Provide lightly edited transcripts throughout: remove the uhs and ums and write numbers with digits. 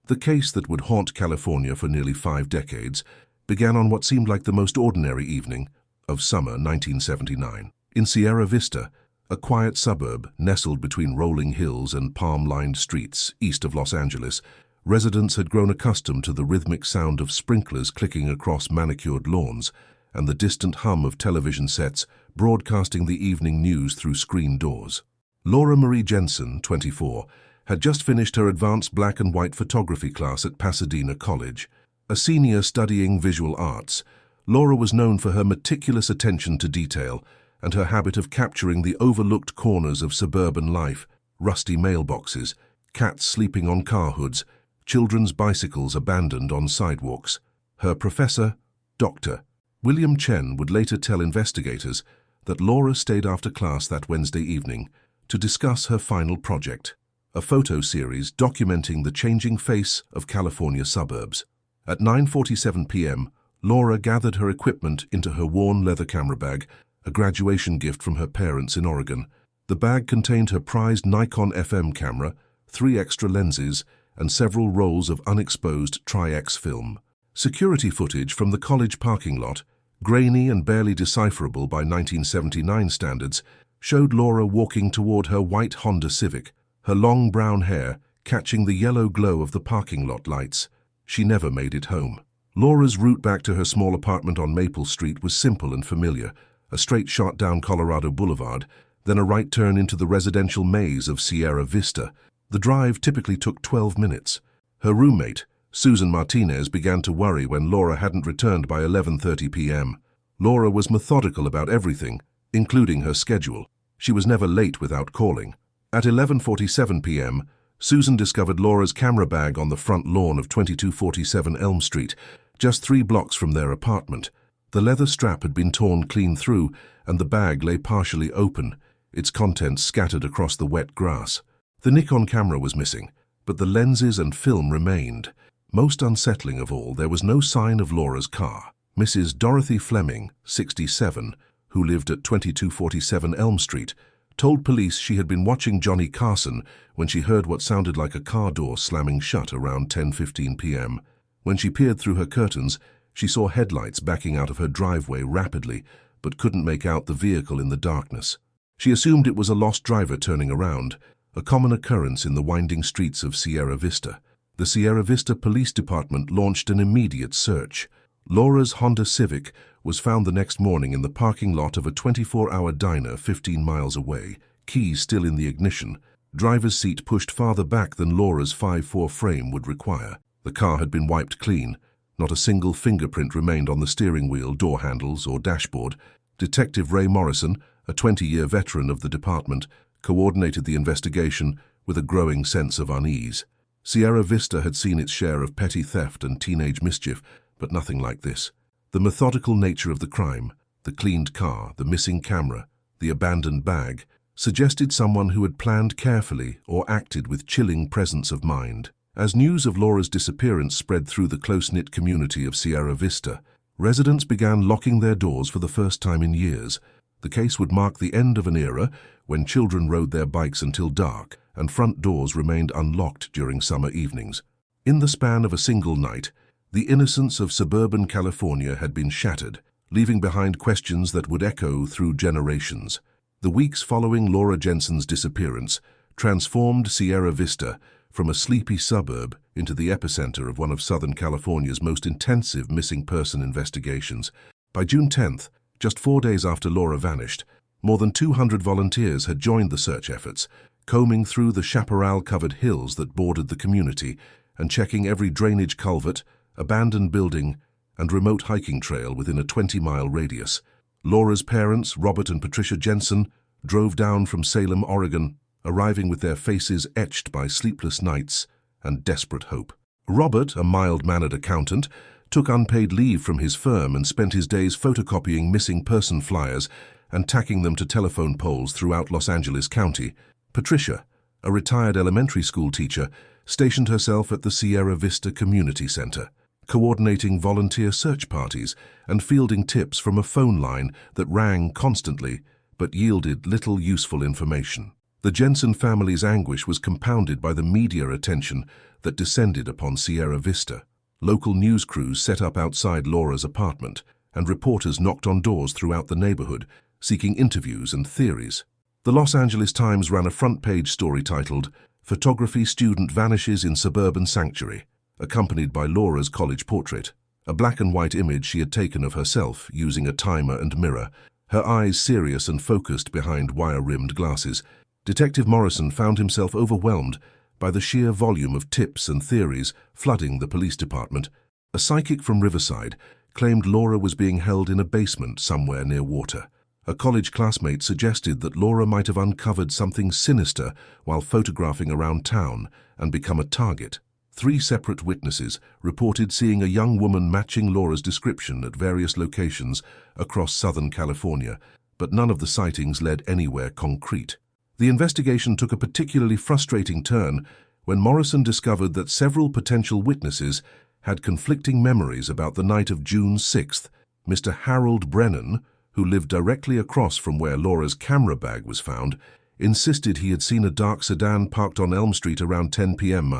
The case that would haunt California for nearly 5 decades began on what seemed like the most ordinary evening of summer 1979. In Sierra Vista, a quiet suburb nestled between rolling hills and palm-lined streets east of Los Angeles, residents had grown accustomed to the rhythmic sound of sprinklers clicking across manicured lawns and the distant hum of television sets broadcasting the evening news through screen doors. Laura Marie Jensen, 24, had just finished her advanced black and white photography class at Pasadena College. A senior studying visual arts, Laura was known for her meticulous attention to detail and her habit of capturing the overlooked corners of suburban life: rusty mailboxes, cats sleeping on car hoods, children's bicycles abandoned on sidewalks. Her professor, Dr. William Chen, would later tell investigators that Laura stayed after class that Wednesday evening to discuss her final project, a photo series documenting the changing face of California suburbs. At 9:47 p.m., Laura gathered her equipment into her worn leather camera bag, a graduation gift from her parents in Oregon. The bag contained her prized Nikon FM camera, 3 extra lenses, and several rolls of unexposed Tri-X film. Security footage from the college parking lot, grainy and barely decipherable by 1979 standards, showed Laura walking toward her white Honda Civic, her long brown hair catching the yellow glow of the parking lot lights. She never made it home. Laura's route back to her small apartment on Maple Street was simple and familiar: a straight shot down Colorado Boulevard, then a right turn into the residential maze of Sierra Vista. The drive typically took 12 minutes. Her roommate, Susan Martinez, began to worry when Laura hadn't returned by 11:30 p.m. Laura was methodical about everything, including her schedule. She was never late without calling. At 11:47 p.m., Susan discovered Laura's camera bag on the front lawn of 2247 Elm Street, just 3 blocks from their apartment. The leather strap had been torn clean through, and the bag lay partially open, its contents scattered across the wet grass. The Nikon camera was missing, but the lenses and film remained. Most unsettling of all, there was no sign of Laura's car. Mrs. Dorothy Fleming, 67, who lived at 2247 Elm Street, told police she had been watching Johnny Carson when she heard what sounded like a car door slamming shut around 10:15 p.m. When she peered through her curtains, she saw headlights backing out of her driveway rapidly, but couldn't make out the vehicle in the darkness. She assumed it was a lost driver turning around, a common occurrence in the winding streets of Sierra Vista. The Sierra Vista Police Department launched an immediate search. Laura's Honda Civic was found the next morning in the parking lot of a 24-hour diner 15 miles away, keys still in the ignition, driver's seat pushed farther back than Laura's 5'4" frame would require. The car had been wiped clean. Not a single fingerprint remained on the steering wheel, door handles, or dashboard. Detective Ray Morrison, a 20-year veteran of the department, coordinated the investigation with a growing sense of unease. Sierra Vista had seen its share of petty theft and teenage mischief, but nothing like this. The methodical nature of the crime, the cleaned car, the missing camera, the abandoned bag, suggested someone who had planned carefully or acted with chilling presence of mind. As news of Laura's disappearance spread through the close-knit community of Sierra Vista, residents began locking their doors for the first time in years. The case would mark the end of an era when children rode their bikes until dark and front doors remained unlocked during summer evenings. In the span of a single night, the innocence of suburban California had been shattered, leaving behind questions that would echo through generations. The weeks following Laura Jensen's disappearance transformed Sierra Vista from a sleepy suburb into the epicenter of one of Southern California's most intensive missing person investigations. By June 10th, just 4 days after Laura vanished, more than 200 volunteers had joined the search efforts, combing through the chaparral-covered hills that bordered the community and checking every drainage culvert, abandoned building, and remote hiking trail within a 20-mile radius. Laura's parents, Robert and Patricia Jensen, drove down from Salem, Oregon, arriving with their faces etched by sleepless nights and desperate hope. Robert, a mild-mannered accountant, took unpaid leave from his firm and spent his days photocopying missing person flyers and tacking them to telephone poles throughout Los Angeles County. Patricia, a retired elementary school teacher, stationed herself at the Sierra Vista Community Center, coordinating volunteer search parties and fielding tips from a phone line that rang constantly but yielded little useful information. The Jensen family's anguish was compounded by the media attention that descended upon Sierra Vista. Local news crews set up outside Laura's apartment, and reporters knocked on doors throughout the neighborhood, seeking interviews and theories. The Los Angeles Times ran a front-page story titled, "Photography Student Vanishes in Suburban Sanctuary," accompanied by Laura's college portrait, a black-and-white image she had taken of herself using a timer and mirror, her eyes serious and focused behind wire-rimmed glasses. Detective Morrison found himself overwhelmed by the sheer volume of tips and theories flooding the police department. A psychic from Riverside claimed Laura was being held in a basement somewhere near water. A college classmate suggested that Laura might have uncovered something sinister while photographing around town and become a target. 3 separate witnesses reported seeing a young woman matching Laura's description at various locations across Southern California, but none of the sightings led anywhere concrete. The investigation took a particularly frustrating turn when Morrison discovered that several potential witnesses had conflicting memories about the night of June 6th. Mr. Harold Brennan, who lived directly across from where Laura's camera bag was found, insisted he had seen a dark sedan parked on Elm Street around 10 p.m.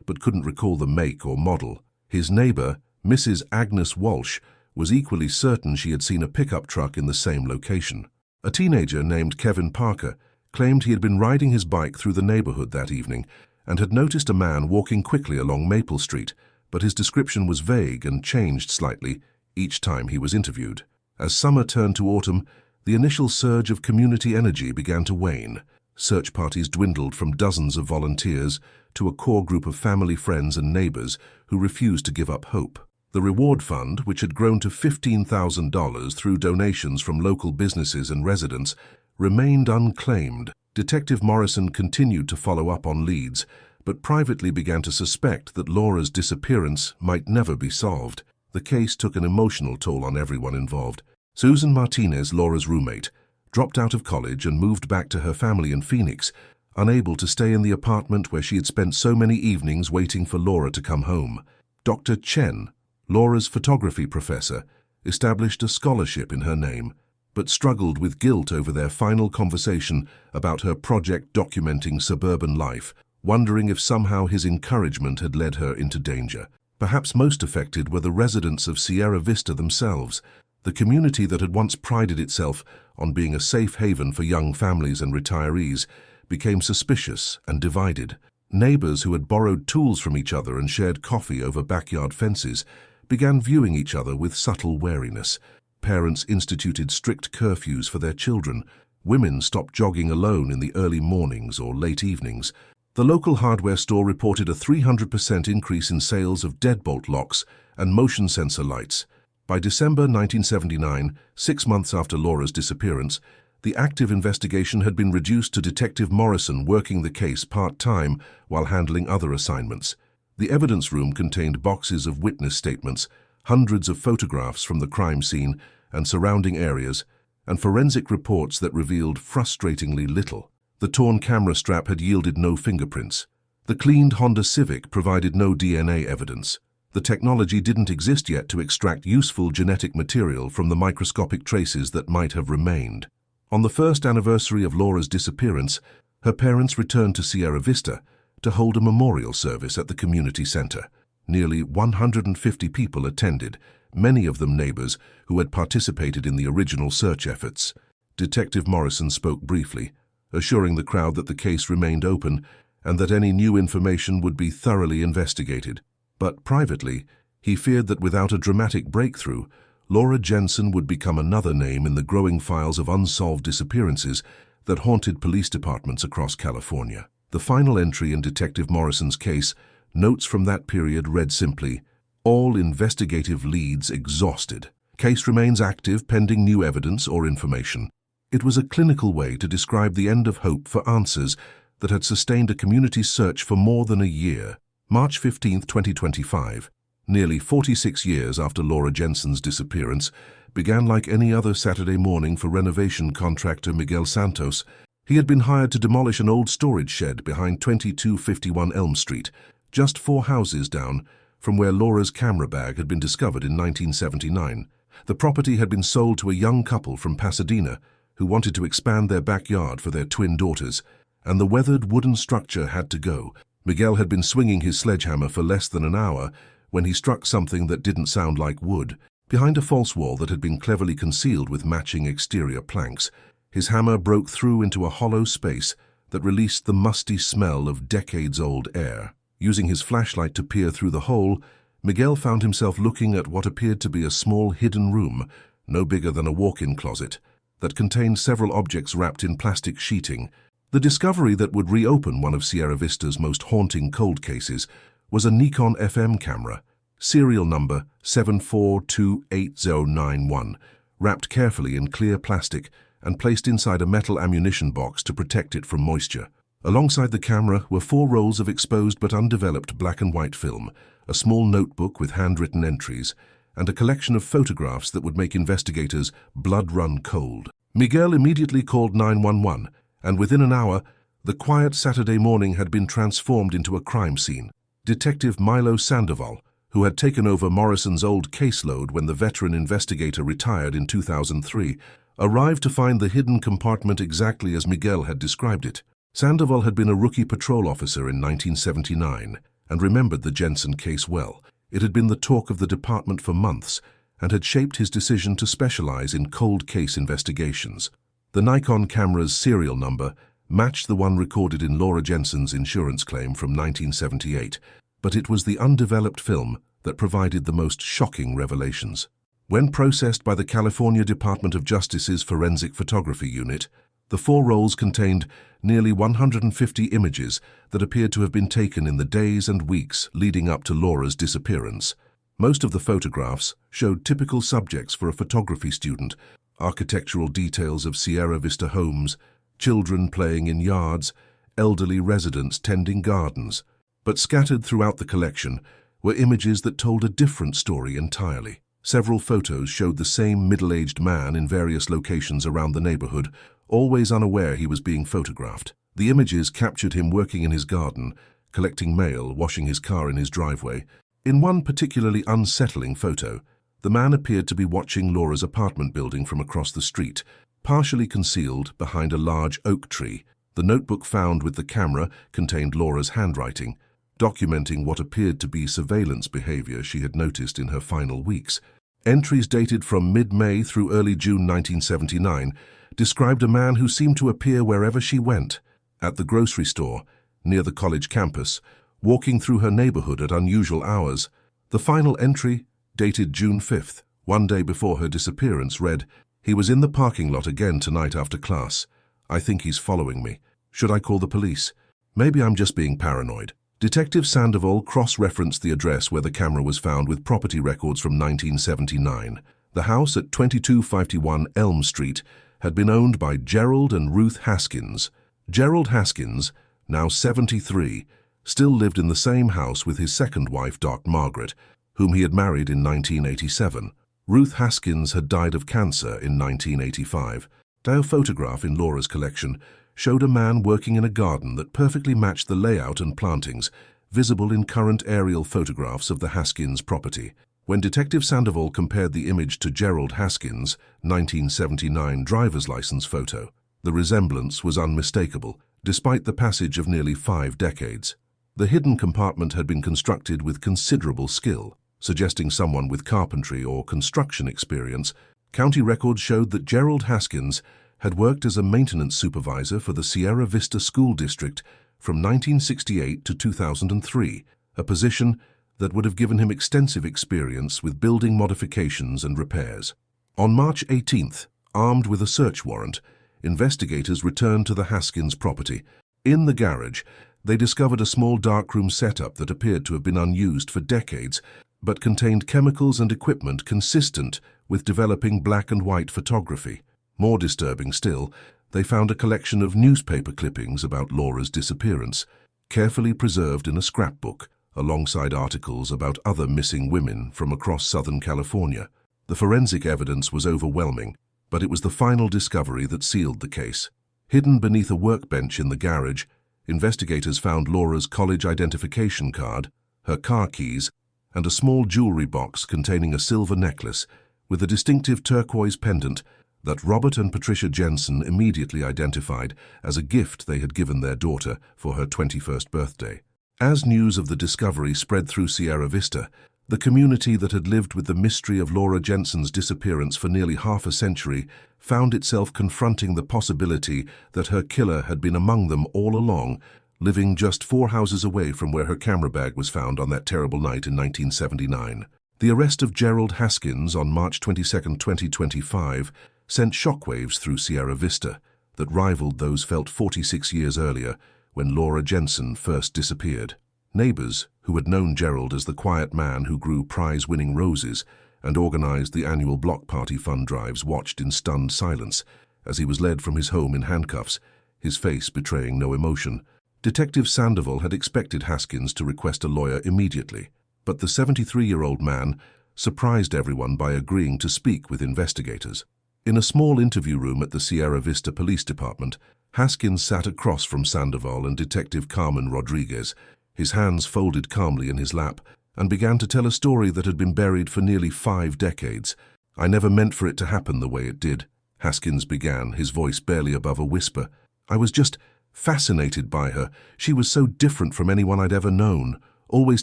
but couldn't recall the make or model. His neighbor, Mrs. Agnes Walsh, was equally certain she had seen a pickup truck in the same location. A teenager named Kevin Parker claimed he had been riding his bike through the neighborhood that evening and had noticed a man walking quickly along Maple Street, but his description was vague and changed slightly each time he was interviewed. As summer turned to autumn, the initial surge of community energy began to wane. Search parties dwindled from dozens of volunteers to a core group of family, friends, and neighbors who refused to give up hope. The reward fund, which had grown to $15,000 through donations from local businesses and residents, remained unclaimed. Detective Morrison continued to follow up on leads, but privately began to suspect that Laura's disappearance might never be solved. The case took an emotional toll on everyone involved. Susan Martinez, Laura's roommate, dropped out of college and moved back to her family in Phoenix, unable to stay in the apartment where she had spent so many evenings waiting for Laura to come home. Dr. Chen, Laura's photography professor, established a scholarship in her name, but struggled with guilt over their final conversation about her project documenting suburban life, wondering if somehow his encouragement had led her into danger. Perhaps most affected were the residents of Sierra Vista themselves. The community that had once prided itself on being a safe haven for young families and retirees became suspicious and divided. Neighbors who had borrowed tools from each other and shared coffee over backyard fences began viewing each other with subtle wariness. Parents instituted strict curfews for their children. Women stopped jogging alone in the early mornings or late evenings. The local hardware store reported a 300% increase in sales of deadbolt locks and motion sensor lights. By December 1979, 6 months after Laura's disappearance, the active investigation had been reduced to Detective Morrison working the case part-time while handling other assignments. The evidence room contained boxes of witness statements, hundreds of photographs from the crime scene and surrounding areas, and forensic reports that revealed frustratingly little. The torn camera strap had yielded no fingerprints. The cleaned Honda Civic provided no DNA evidence. The technology didn't exist yet to extract useful genetic material from the microscopic traces that might have remained. On the first anniversary of Laura's disappearance, her parents returned to Sierra Vista to hold a memorial service at the community center. Nearly 150 people attended, many of them neighbors who had participated in the original search efforts. Detective Morrison spoke briefly, assuring the crowd that the case remained open and that any new information would be thoroughly investigated. But privately, he feared that without a dramatic breakthrough, Laura Jensen would become another name in the growing files of unsolved disappearances that haunted police departments across California. The final entry in Detective Morrison's case, notes from that period, read simply, "All investigative leads exhausted. Case remains active pending new evidence or information." It was a clinical way to describe the end of hope for answers that had sustained a community search for more than a year. March 15, 2025, nearly 46 years after Laura Jensen's disappearance, began like any other Saturday morning for renovation contractor Miguel Santos. He had been hired to demolish an old storage shed behind 2251 Elm Street, just 4 houses down from where Laura's camera bag had been discovered in 1979. The property had been sold to a young couple from Pasadena who wanted to expand their backyard for their twin daughters, and the weathered wooden structure had to go. Miguel had been swinging his sledgehammer for less than an hour when he struck something that didn't sound like wood. Behind a false wall that had been cleverly concealed with matching exterior planks, his hammer broke through into a hollow space that released the musty smell of decades-old air. Using his flashlight to peer through the hole, Miguel found himself looking at what appeared to be a small hidden room, no bigger than a walk-in closet, that contained several objects wrapped in plastic sheeting. The discovery that would reopen one of Sierra Vista's most haunting cold cases was a Nikon FM camera, serial number 7428091, wrapped carefully in clear plastic and placed inside a metal ammunition box to protect it from moisture. Alongside the camera were 4 rolls of exposed but undeveloped black and white film, a small notebook with handwritten entries, and a collection of photographs that would make investigators' blood run cold. Miguel immediately called 911, and within an hour, the quiet Saturday morning had been transformed into a crime scene. Detective Milo Sandoval, who had taken over Morrison's old caseload when the veteran investigator retired in 2003, arrived to find the hidden compartment exactly as Miguel had described it. Sandoval had been a rookie patrol officer in 1979 and remembered the Jensen case well. It had been the talk of the department for months and had shaped his decision to specialize in cold case investigations. The Nikon camera's serial number matched the one recorded in Laura Jensen's insurance claim from 1978, but it was the undeveloped film that provided the most shocking revelations. When processed by the California Department of Justice's Forensic Photography Unit, the 4 rolls contained nearly 150 images that appeared to have been taken in the days and weeks leading up to Laura's disappearance. Most of the photographs showed typical subjects for a photography student: architectural details of Sierra Vista homes, children playing in yards, elderly residents tending gardens. But scattered throughout the collection were images that told a different story entirely. Several photos showed the same middle-aged man in various locations around the neighborhood, always unaware he was being photographed. The images captured him working in his garden, collecting mail, washing his car in his driveway. In one particularly unsettling photo, the man appeared to be watching Laura's apartment building from across the street, partially concealed behind a large oak tree. The notebook found with the camera contained Laura's handwriting, documenting what appeared to be surveillance behavior she had noticed in her final weeks. Entries dated from mid-May through early June 1979 described a man who seemed to appear wherever she went: at the grocery store, near the college campus, walking through her neighborhood at unusual hours. The final entry, dated June 5th, one day before her disappearance, read, "He was in the parking lot again tonight after class. I think he's following me. Should I call the police? Maybe I'm just being paranoid." Detective Sandoval cross-referenced the address where the camera was found with property records from 1979. The house at 2251 Elm Street had been owned by Gerald and Ruth Haskins. Gerald Haskins, now 73, still lived in the same house with his second wife, Doc Margaret, whom he had married in 1987. Ruth Haskins had died of cancer in 1985. A photograph in Laura's collection showed a man working in a garden that perfectly matched the layout and plantings visible in current aerial photographs of the Haskins property. When Detective Sandoval compared the image to Gerald Haskins' 1979 driver's license photo, the resemblance was unmistakable, despite the passage of nearly 5 decades. The hidden compartment had been constructed with considerable skill, suggesting someone with carpentry or construction experience. County records showed that Gerald Haskins had worked as a maintenance supervisor for the Sierra Vista School District from 1968 to 2003, a position that would have given him extensive experience with building modifications and repairs. On March 18th, armed with a search warrant, investigators returned to the Haskins property. In the garage, they discovered a small darkroom setup that appeared to have been unused for decades, but contained chemicals and equipment consistent with developing black and white photography. More disturbing still, they found a collection of newspaper clippings about Laura's disappearance, carefully preserved in a scrapbook, alongside articles about other missing women from across Southern California. The forensic evidence was overwhelming, but it was the final discovery that sealed the case. Hidden beneath a workbench in the garage, investigators found Laura's college identification card, her car keys, and a small jewelry box containing a silver necklace with a distinctive turquoise pendant that Robert and Patricia Jensen immediately identified as a gift they had given their daughter for her 21st birthday. As news of the discovery spread through Sierra Vista, the community that had lived with the mystery of Laura Jensen's disappearance for nearly half a century found itself confronting the possibility that her killer had been among them all along, living just 4 houses away from where her camera bag was found on that terrible night in 1979. The arrest of Gerald Haskins on March 22, 2025, sent shockwaves through Sierra Vista that rivaled those felt 46 years earlier when Laura Jensen first disappeared. Neighbors, who had known Gerald as the quiet man who grew prize-winning roses and organized the annual block party fund drives, watched in stunned silence as he was led from his home in handcuffs, his face betraying no emotion. Detective Sandoval had expected Haskins to request a lawyer immediately, but the 73-year-old man surprised everyone by agreeing to speak with investigators. In a small interview room at the Sierra Vista Police Department, Haskins sat across from Sandoval and Detective Carmen Rodriguez, his hands folded calmly in his lap, and began to tell a story that had been buried for nearly 5 decades. "I never meant for it to happen the way it did," Haskins began, his voice barely above a whisper. "I was just fascinated by her. She was so different from anyone I'd ever known, always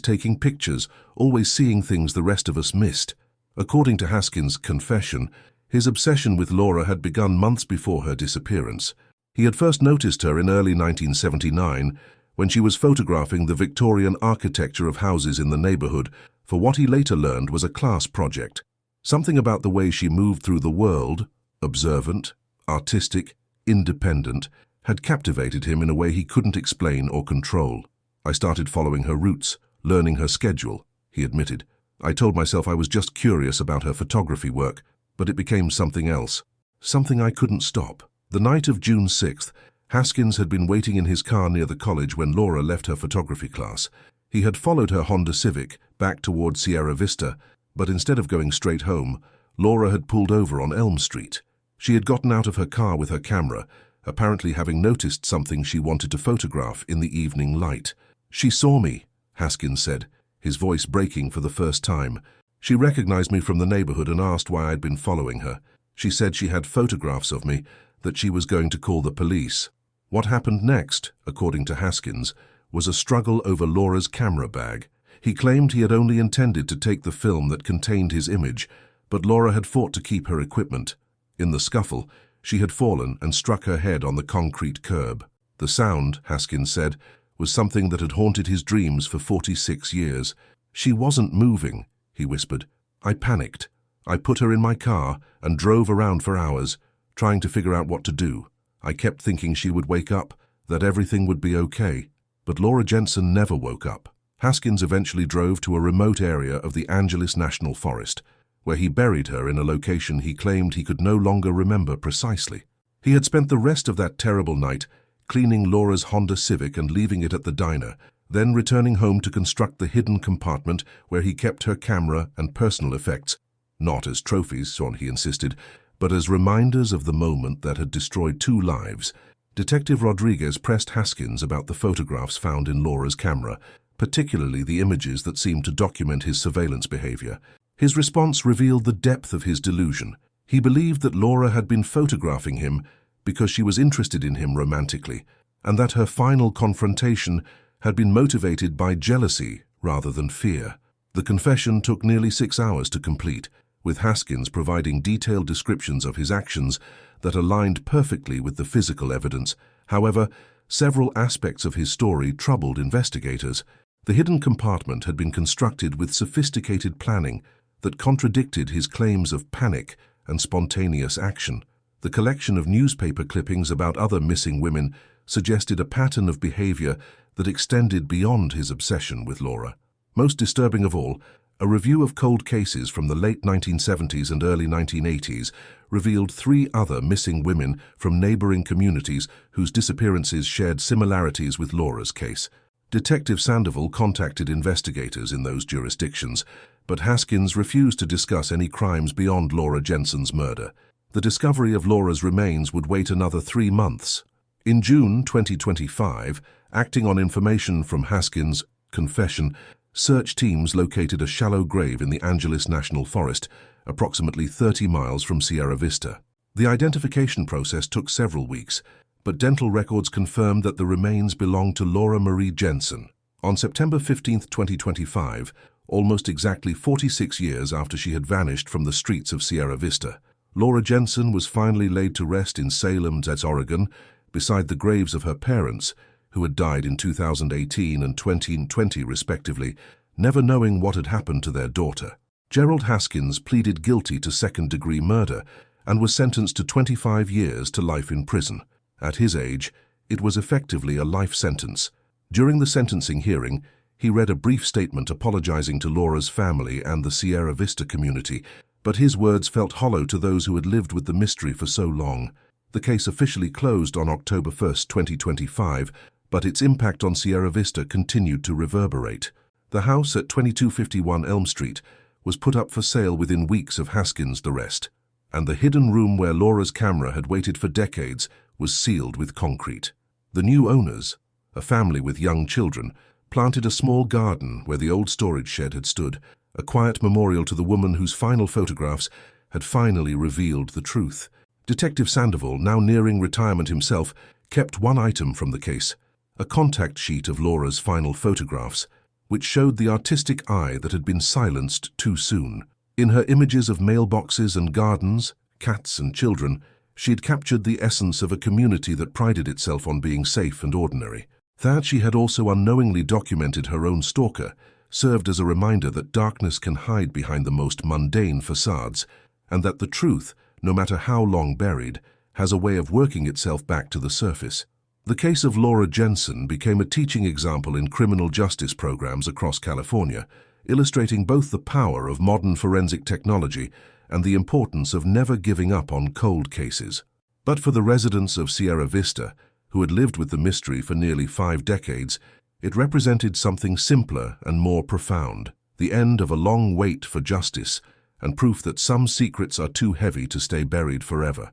taking pictures, always seeing things the rest of us missed." According to Haskins' confession, his obsession with Laura had begun months before her disappearance. He had first noticed her in early 1979 when she was photographing the Victorian architecture of houses in the neighborhood for what he later learned was a class project. Something about the way she moved through the world, observant, artistic, independent, had captivated him in a way he couldn't explain or control. "I started following her routes, learning her schedule," he admitted. "I told myself I was just curious about her photography work, but it became something else, something I couldn't stop." The night of June 6th, Haskins had been waiting in his car near the college when Laura left her photography class. He had followed her Honda Civic back toward Sierra Vista, but instead of going straight home, Laura had pulled over on Elm Street. She had gotten out of her car with her camera, apparently having noticed something she wanted to photograph in the evening light. "She saw me," Haskins said, his voice breaking for the first time. "She recognized me from the neighborhood and asked why I'd been following her. She said she had photographs of me, that she was going to call the police." What happened next, according to Haskins, was a struggle over Laura's camera bag. He claimed he had only intended to take the film that contained his image, but Laura had fought to keep her equipment. In the scuffle, she had fallen and struck her head on the concrete curb. The sound, Haskins said, was something that had haunted his dreams for 46 years. "She wasn't moving," he whispered. "I panicked. I put her in my car and drove around for hours, trying to figure out what to do. I kept thinking she would wake up, that everything would be okay. But Laura Jensen never woke up." Haskins eventually drove to a remote area of the Angeles National Forest, where he buried her in a location he claimed he could no longer remember precisely. He had spent the rest of that terrible night cleaning Laura's Honda Civic and leaving it at the diner, then returning home to construct the hidden compartment where he kept her camera and personal effects, not as trophies, so he insisted, but as reminders of the moment that had destroyed 2 lives. Detective Rodriguez pressed Haskins about the photographs found in Laura's camera, particularly the images that seemed to document his surveillance behavior. His response revealed the depth of his delusion. He believed that Laura had been photographing him because she was interested in him romantically, and that her final confrontation had been motivated by jealousy rather than fear. The confession took nearly 6 hours to complete, with Haskins providing detailed descriptions of his actions that aligned perfectly with the physical evidence. However, several aspects of his story troubled investigators. The hidden compartment had been constructed with sophisticated planning that contradicted his claims of panic and spontaneous action. The collection of newspaper clippings about other missing women suggested a pattern of behavior that extended beyond his obsession with Laura. Most disturbing of all, a review of cold cases from the late 1970s and early 1980s revealed 3 other missing women from neighboring communities whose disappearances shared similarities with Laura's case. Detective Sandoval contacted investigators in those jurisdictions, but Haskins refused to discuss any crimes beyond Laura Jensen's murder. The discovery of Laura's remains would wait another 3 months. In June 2025, acting on information from Haskins' confession, search teams located a shallow grave in the Angeles National Forest, approximately 30 miles from Sierra Vista. The identification process took several weeks, but dental records confirmed that the remains belonged to Laura Marie Jensen. On September 15, 2025, almost exactly 46 years after she had vanished from the streets of Sierra Vista, Laura Jensen was finally laid to rest in Salem, Oregon, beside the graves of her parents, who had died in 2018 and 2020 respectively, never knowing what had happened to their daughter. Gerald Haskins pleaded guilty to second-degree murder and was sentenced to 25 years to life in prison. At his age, it was effectively a life sentence. During the sentencing hearing, he read a brief statement apologizing to Laura's family and the Sierra Vista community, but his words felt hollow to those who had lived with the mystery for so long. The case officially closed on October 1, 2025, but its impact on Sierra Vista continued to reverberate. The house at 2251 Elm Street was put up for sale within weeks of Haskins' arrest, and the hidden room where Laura's camera had waited for decades was sealed with concrete. The new owners, a family with young children, planted a small garden where the old storage shed had stood, a quiet memorial to the woman whose final photographs had finally revealed the truth. Detective Sandoval, now nearing retirement himself, kept one item from the case, a contact sheet of Laura's final photographs, which showed the artistic eye that had been silenced too soon. In her images of mailboxes and gardens, cats and children, she had captured the essence of a community that prided itself on being safe and ordinary. That she had also unknowingly documented her own stalker served as a reminder that darkness can hide behind the most mundane facades, and that the truth, no matter how long buried, has a way of working itself back to the surface. The case of Laura Jensen became a teaching example in criminal justice programs across California, illustrating both the power of modern forensic technology and the importance of never giving up on cold cases. But for the residents of Sierra Vista, who had lived with the mystery for nearly 5 decades, it represented something simpler and more profound, the end of a long wait for justice and proof that some secrets are too heavy to stay buried forever.